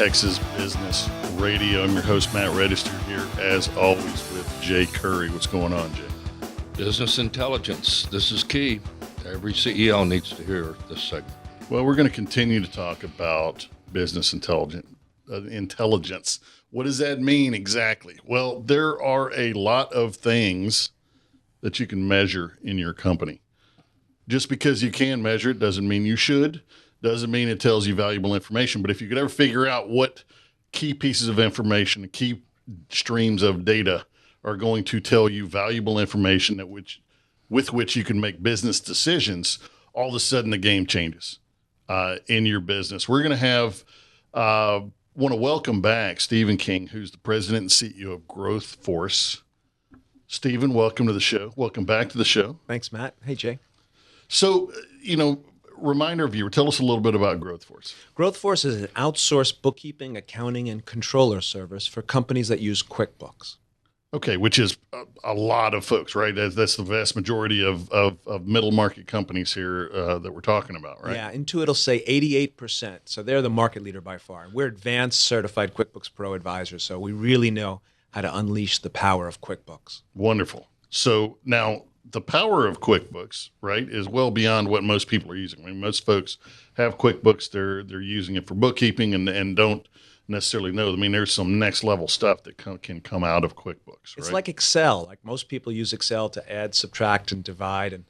Texas Business Radio. I'm your host, Matt Register, here as always with Jay Curry. What's going on, Jay? Business intelligence. This is key. Every CEO needs to hear this segment. Well, we're going to continue to talk about business intelligence. What does that mean exactly? Well, there are a lot of things that you can measure in your company. Just because you can measure it doesn't mean you should. Doesn't mean it tells you valuable information. But if you could ever figure out what key pieces of information, key streams of data are going to tell you valuable information with which you can make business decisions, all of a sudden the game changes in your business. We're going to have, want to welcome back Stephen King, who's the president and CEO of GrowthForce. Stephen, welcome to the show. Welcome back to the show. Thanks, Matt. Hey, Jay. So, reminder viewer, tell us a little bit about GrowthForce. GrowthForce is an outsourced bookkeeping, accounting, and controller service for companies that use QuickBooks. Okay, which is a lot of folks, right? That's the vast majority of middle market companies here that we're talking about, right? Yeah, Intuit will say 88%. So they're the market leader by far. We're advanced certified QuickBooks Pro advisors, so we really know how to unleash the power of QuickBooks. Wonderful. So now the power of QuickBooks, right, is well beyond what most people are using. I mean, most folks have QuickBooks. They're using it for bookkeeping and don't necessarily know. I mean, there's some next level stuff that can come out of QuickBooks, right? It's like Excel. Like most people use Excel to add, subtract, and divide. And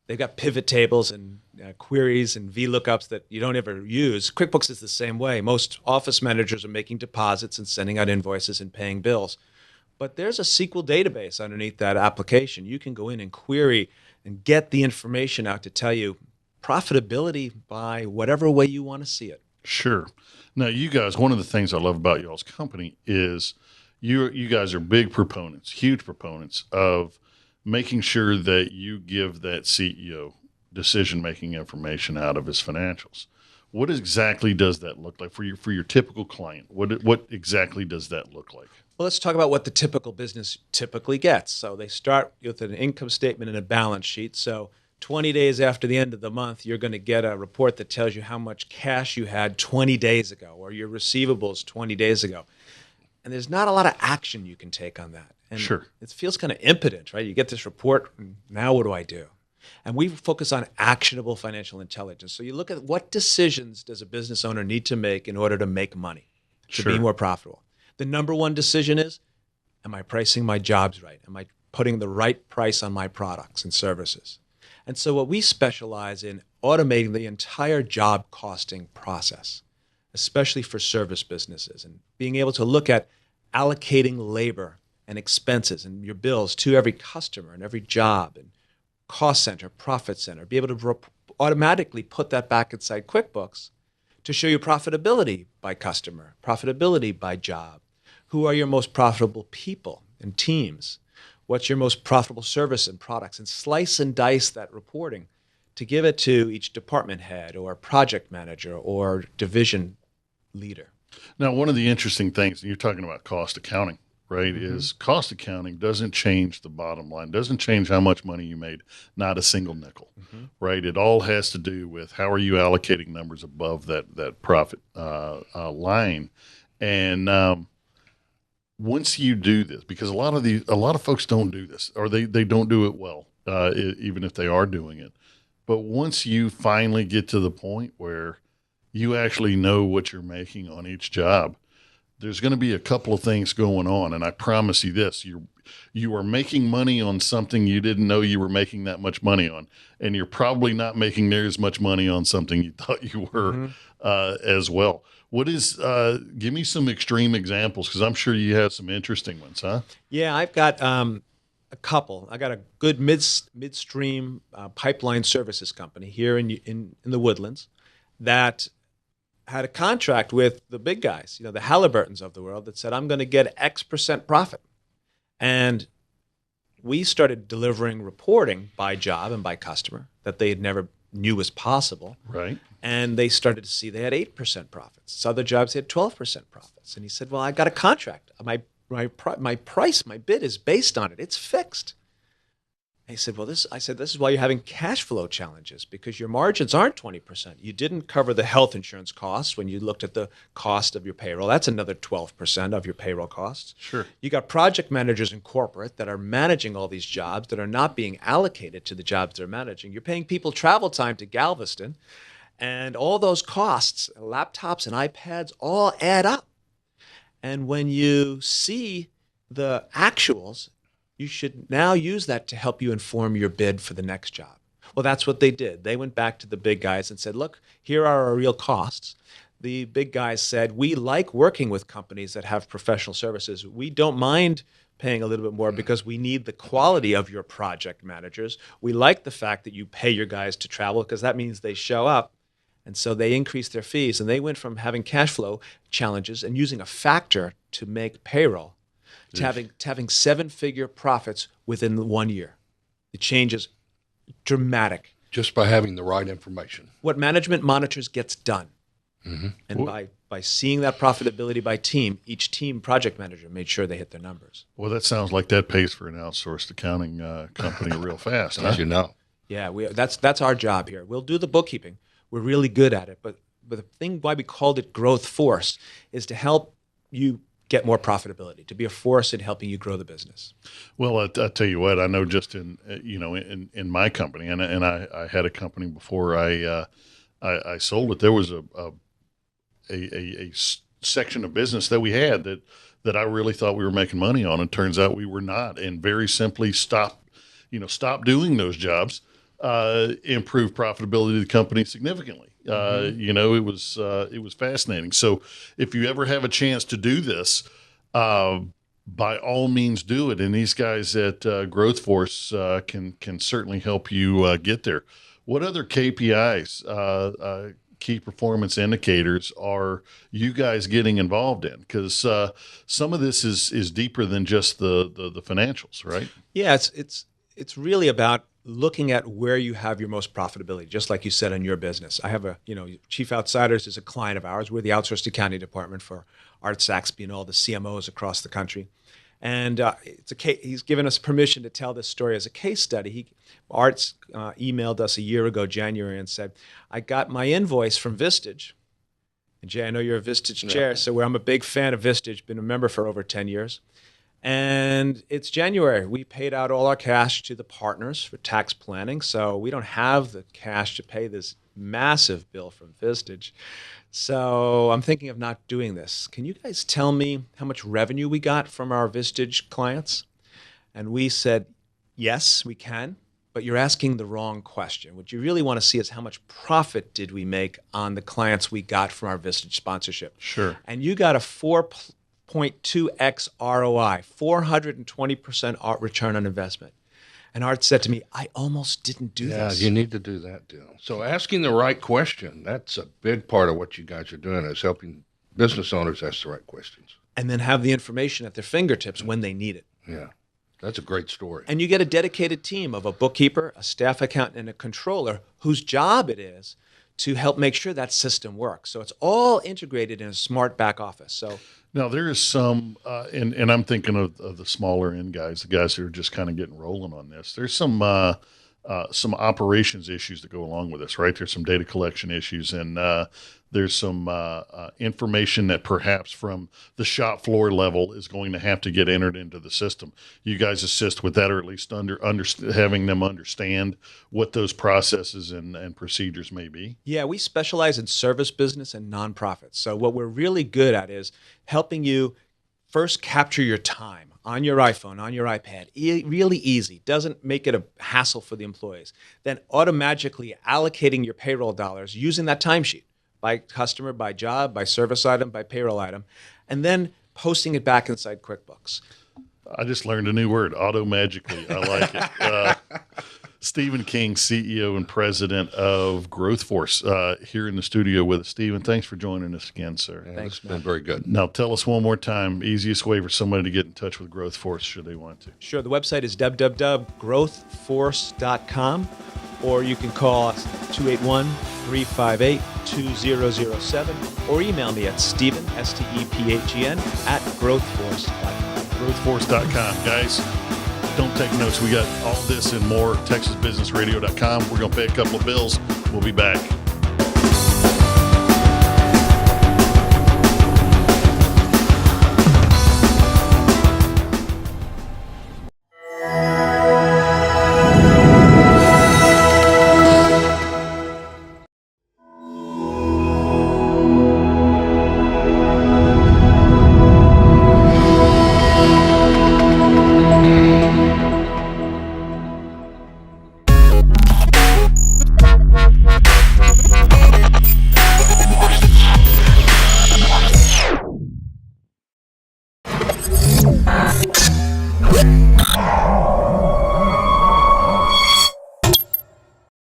they've got pivot tables and queries and VLOOKUPs that you don't ever use. QuickBooks is the same way. Most office managers are making deposits and sending out invoices and paying bills. But there's a SQL database underneath that application. You can go in and query and get the information out to tell you profitability by whatever way you want to see it. Sure. Now, you guys, one of the things I love about y'all's company is you guys are big proponents, huge proponents of making sure that you give that CEO decision-making information out of his financials. What exactly does that look like for your typical client? What exactly does that look like? Well, let's talk about what the typical business typically gets. So they start with an income statement and a balance sheet. So 20 days after the end of the month, you're going to get a report that tells you how much cash you had 20 days ago or your receivables 20 days ago. And there's not a lot of action you can take on that. And sure. It feels kind of impotent, right? You get this report, and now what do I do? And we focus on actionable financial intelligence. So you look at what decisions does a business owner need to make in order to make money, to be more profitable. The number one decision is, am I pricing my jobs right? Am I putting the right price on my products and services? And so what we specialize in automating the entire job costing process, especially for service businesses, and being able to look at allocating labor and expenses and your bills to every customer and every job and cost center, profit center, be able to automatically put that back inside QuickBooks to show you profitability by customer, profitability by job. Who are your most profitable people and teams? What's your most profitable service and products? And slice and dice that reporting to give it to each department head or project manager or division leader. Now, one of the interesting things, and you're talking about cost accounting, right, is cost accounting doesn't change the bottom line, doesn't change how much money you made, not a single nickel, right? It all has to do with how are you allocating numbers above that profit line. And once you do this, because a lot of folks don't do this, or they don't do it well, even if they are doing it. But once you finally get to the point where you actually know what you're making on each job, there's going to be a couple of things going on. And I promise you this, you are making money on something you didn't know you were making that much money on. And you're probably not making near as much money on something you thought you were as well. Give me some extreme examples, because I'm sure you have some interesting ones, huh? Yeah, I've got a couple. I got a good midstream pipeline services company here in the Woodlands that had a contract with the big guys, the Halliburtons of the world, that said, I'm going to get X% profit. And we started delivering reporting by job and by customer that they had never knew was possible. Right. And they started to see they had 8% profits. So other jobs had 12% profits. And he said, well, I got a contract. My price, my bid is based on it. It's fixed. He said, well, this is why you're having cash flow challenges, because your margins aren't 20%. You didn't cover the health insurance costs when you looked at the cost of your payroll. That's another 12% of your payroll costs. Sure. You got project managers in corporate that are managing all these jobs that are not being allocated to the jobs they're managing. You're paying people travel time to Galveston, and all those costs, laptops and iPads, all add up. And when you see the actuals, you should now use that to help you inform your bid for the next job. Well, that's what they did. They went back to the big guys and said, look, here are our real costs. The big guys said, we like working with companies that have professional services. We don't mind paying a little bit more because we need the quality of your project managers. We like the fact that you pay your guys to travel because that means they show up. And so they increased their fees, and they went from having cash flow challenges and using a factor to make payroll to having seven-figure profits within 1 year. The change is dramatic. Just by having the right information. What management monitors gets done. Mm-hmm. And by seeing that profitability by team, each team project manager made sure they hit their numbers. Well, that sounds like that pays for an outsourced accounting company real fast. As you know. Yeah, that's our job here. We'll do the bookkeeping. We're really good at it. But the thing why we called it GrowthForce is to help you get more profitability, to be a force in helping you grow the business. Well, I tell you what, I know just in my company, and I had a company before I sold it. There was a section of business that we had that I really thought we were making money on, and turns out we were not. And very simply stop doing those jobs, improve profitability of the company significantly. It was fascinating. So if you ever have a chance to do this, by all means do it. And these guys at GrowthForce can certainly help you get there. What other KPIs, key performance indicators, are you guys getting involved in? Because some of this is deeper than just the financials, right? Yeah, it's really about looking at where you have your most profitability, just like you said in your business. I have Chief Outsiders is a client of ours. We're the outsourced accounting department for Art Saxby and all the CMOs across the country. And he's given us permission to tell this story as a case study. Art's emailed us a year ago, January, and said, I got my invoice from Vistage. And Jay, I know you're a Vistage chair, so I'm a big fan of Vistage, been a member for over 10 years. And it's January. We paid out all our cash to the partners for tax planning, so we don't have the cash to pay this massive bill from Vistage. So I'm thinking of not doing this. Can you guys tell me how much revenue we got from our Vistage clients? And we said, yes, we can, but you're asking the wrong question. What you really want to see is how much profit did we make on the clients we got from our Vistage sponsorship. Sure. And you got a 4.2x ROI, 420% return on investment. And Art said to me, I almost didn't do this. Yeah, you need to do that deal. So asking the right question, that's a big part of what you guys are doing, is helping business owners ask the right questions. And then have the information at their fingertips when they need it. Yeah, that's a great story. And you get a dedicated team of a bookkeeper, a staff accountant, and a controller whose job it is to help make sure that system works. So it's all integrated in a smart back office. So now there is some, and I'm thinking of the smaller end guys, the guys who are just kind of getting rolling on this. There's some operations issues that go along with this, right? There's some data collection issues, and there's some information that perhaps from the shop floor level is going to have to get entered into the system. You guys assist with that, or at least having them understand what those processes and procedures may be? Yeah, we specialize in service business and nonprofits. So what we're really good at is helping you first capture your time on your iPhone, on your iPad, really easy. Doesn't make it a hassle for the employees. Then automatically allocating your payroll dollars using that timesheet by customer, by job, by service item, by payroll item, and then posting it back inside QuickBooks. I just learned a new word, auto-magically. I like it. Stephen King, CEO and president of GrowthForce, here in the studio with us. Stephen, thanks for joining us again, sir. Yeah, thanks, man. Been very good. Now, tell us one more time, easiest way for somebody to get in touch with GrowthForce should they want to. Sure. The website is www.growthforce.com, or you can call us at 281-358-2007, or email me at Stephen, STEPHEN, @growthforce.com. GrowthForce.com, guys. Don't take notes. We got all this and more, TexasBusinessRadio.com. We're going to pay a couple of bills. We'll be back.